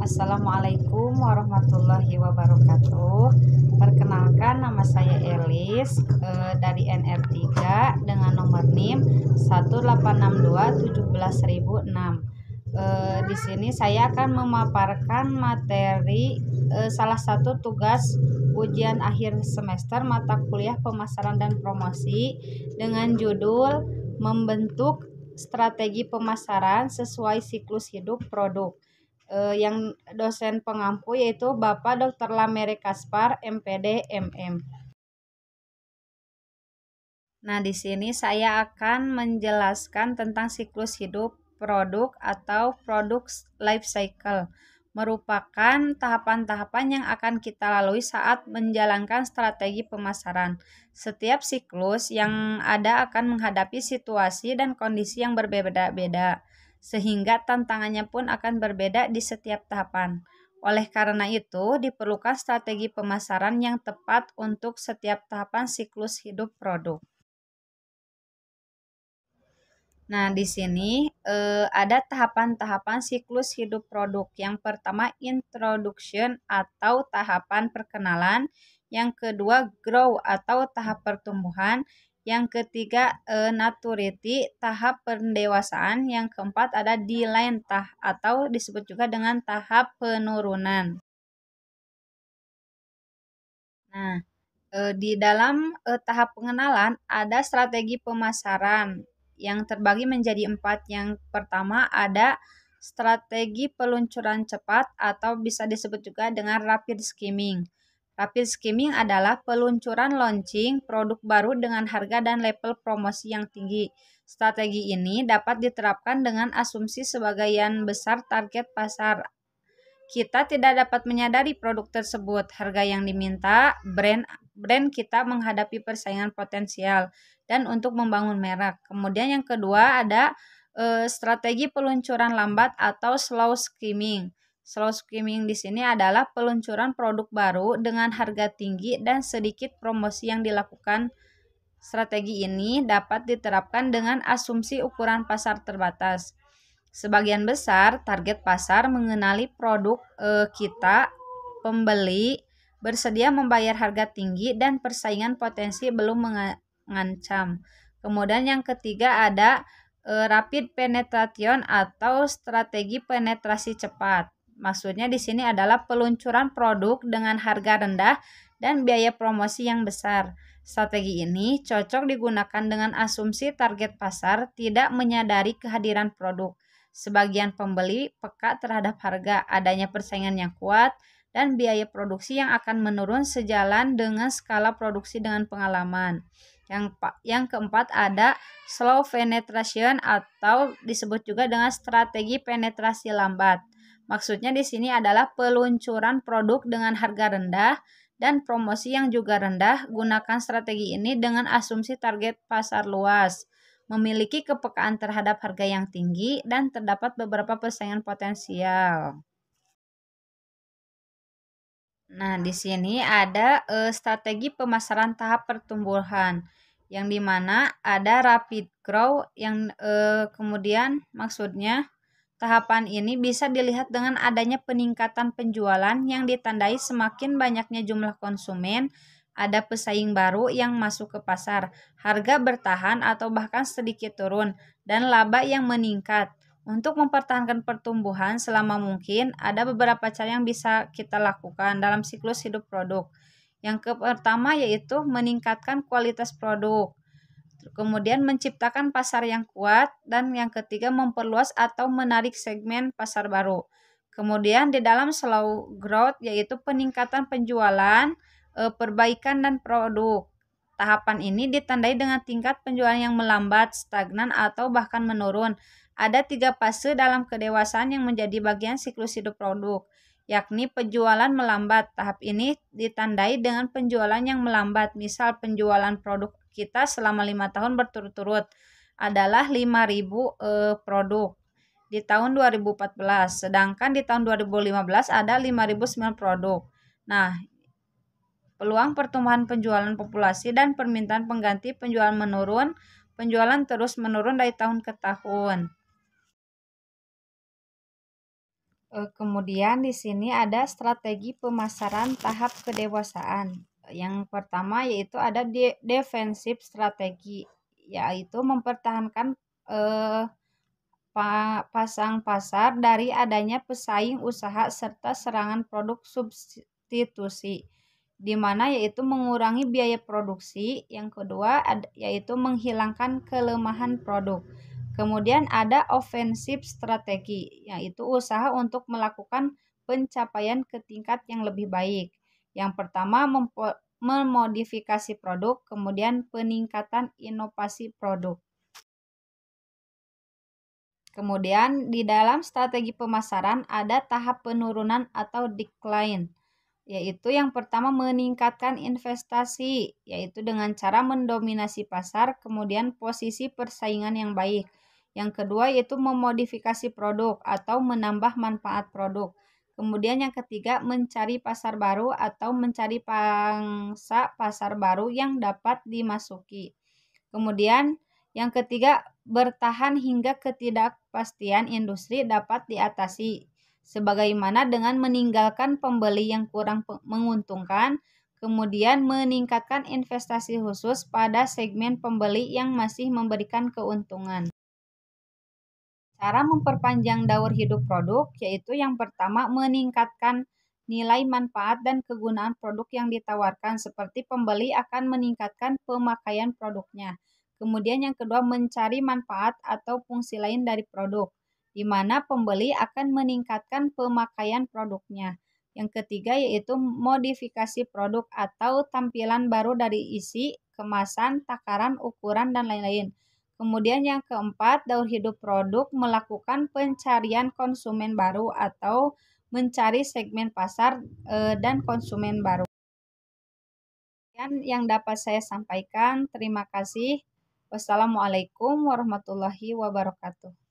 Assalamualaikum warahmatullahi wabarakatuh. Perkenalkan, nama saya Elis dari NR3 dengan nomor NIM 186217006. Di sini saya akan memaparkan materi salah satu tugas ujian akhir semester mata kuliah pemasaran dan promosi dengan judul membentuk strategi pemasaran sesuai siklus hidup produk. Yang dosen pengampu yaitu Bapak Dr. Lamere Kaspar, MPD, MM. Nah, di sini saya akan menjelaskan tentang siklus hidup produk atau product life cycle. Merupakan tahapan-tahapan yang akan kita lalui saat menjalankan strategi pemasaran. Setiap siklus yang ada akan menghadapi situasi dan kondisi yang berbeda-beda, sehingga tantangannya pun akan berbeda di setiap tahapan. Oleh karena itu, diperlukan strategi pemasaran yang tepat untuk setiap tahapan siklus hidup produk. Nah, di sini ada tahapan-tahapan siklus hidup produk. Yang pertama, introduction atau tahapan perkenalan. Yang kedua, grow atau tahap pertumbuhan. Yang ketiga, maturity, tahap pendewasaan. Yang keempat, ada decline atau disebut juga dengan tahap penurunan. Nah, di dalam tahap pengenalan ada strategi pemasaran yang terbagi menjadi 4. Yang pertama ada strategi peluncuran cepat atau bisa disebut juga dengan rapid skimming. Rapid skimming adalah peluncuran launching produk baru dengan harga dan level promosi yang tinggi. Strategi ini dapat diterapkan dengan asumsi sebagian besar target pasar. Kita tidak dapat menyadari produk tersebut, harga yang diminta, brand kita menghadapi persaingan potensial, dan untuk membangun merek. Kemudian yang kedua ada strategi peluncuran lambat atau slow skimming. Slow skimming di sini adalah peluncuran produk baru dengan harga tinggi dan sedikit promosi yang dilakukan. Strategi ini dapat diterapkan dengan asumsi ukuran pasar terbatas. Sebagian besar target pasar mengenali produk kita, pembeli bersedia membayar harga tinggi dan persaingan potensi belum mengancam. Kemudian yang ketiga ada rapid penetration atau strategi penetrasi cepat. Maksudnya di sini adalah peluncuran produk dengan harga rendah dan biaya promosi yang besar. Strategi ini cocok digunakan dengan asumsi target pasar tidak menyadari kehadiran produk. Sebagian pembeli peka terhadap harga, adanya persaingan yang kuat, dan biaya produksi yang akan menurun sejalan dengan skala produksi dengan pengalaman. Yang keempat ada slow penetration atau disebut juga dengan strategi penetrasi lambat. Maksudnya di sini adalah peluncuran produk dengan harga rendah dan promosi yang juga rendah. Gunakan strategi ini dengan asumsi target pasar luas, memiliki kepekaan terhadap harga yang tinggi, dan terdapat beberapa persaingan potensial. Nah, di sini ada strategi pemasaran tahap pertumbuhan, yang dimana ada rapid growth yang kemudian maksudnya tahapan ini bisa dilihat dengan adanya peningkatan penjualan yang ditandai semakin banyaknya jumlah konsumen, ada pesaing baru yang masuk ke pasar, harga bertahan atau bahkan sedikit turun, dan laba yang meningkat. Untuk mempertahankan pertumbuhan selama mungkin, ada beberapa cara yang bisa kita lakukan dalam siklus hidup produk. Yang pertama yaitu meningkatkan kualitas produk. Kemudian menciptakan pasar yang kuat, dan yang ketiga memperluas atau menarik segmen pasar baru. Kemudian di dalam slow growth yaitu peningkatan penjualan, perbaikan dan produk. Tahapan ini ditandai dengan tingkat penjualan yang melambat, stagnan atau bahkan menurun. Ada 3 fase dalam kedewasaan yang menjadi bagian siklus hidup produk, yakni penjualan melambat. Tahap ini ditandai dengan penjualan yang melambat. Misal penjualan produk kita selama 5 tahun berturut-turut adalah 5.000 produk di tahun 2014, sedangkan di tahun 2015 ada 5.009 produk. Nah, peluang pertumbuhan penjualan populasi dan permintaan pengganti penjualan menurun, penjualan terus menurun dari tahun ke tahun. Kemudian di sini ada strategi pemasaran tahap kedewasaan. Yang pertama yaitu ada defensif strategi, yaitu mempertahankan eh, pasang pasar dari adanya pesaing usaha serta serangan produk substitusi, di mana yaitu mengurangi biaya produksi. Yang kedua yaitu menghilangkan kelemahan produk. Kemudian ada offensive strategi, yaitu usaha untuk melakukan pencapaian ke tingkat yang lebih baik. Yang pertama memodifikasi produk, kemudian peningkatan inovasi produk. Kemudian di dalam strategi pemasaran ada tahap penurunan atau decline, yaitu yang pertama meningkatkan investasi, yaitu dengan cara mendominasi pasar, kemudian posisi persaingan yang baik. Yang kedua yaitu memodifikasi produk atau menambah manfaat produk. Kemudian yang ketiga mencari pasar baru atau mencari pangsa pasar baru yang dapat dimasuki. Kemudian yang ketiga, bertahan hingga ketidakpastian industri dapat diatasi, sebagaimana dengan meninggalkan pembeli yang kurang menguntungkan, kemudian meningkatkan investasi khusus pada segmen pembeli yang masih memberikan keuntungan. Cara memperpanjang daur hidup produk yaitu yang pertama meningkatkan nilai manfaat dan kegunaan produk yang ditawarkan, seperti pembeli akan meningkatkan pemakaian produknya. Kemudian yang kedua mencari manfaat atau fungsi lain dari produk, di mana pembeli akan meningkatkan pemakaian produknya. Yang ketiga yaitu modifikasi produk atau tampilan baru dari isi, kemasan, takaran, ukuran, dan lain-lain. Kemudian yang keempat, daur hidup produk melakukan pencarian konsumen baru atau mencari segmen pasar dan konsumen baru. Yang dapat saya sampaikan, terima kasih. Wassalamualaikum warahmatullahi wabarakatuh.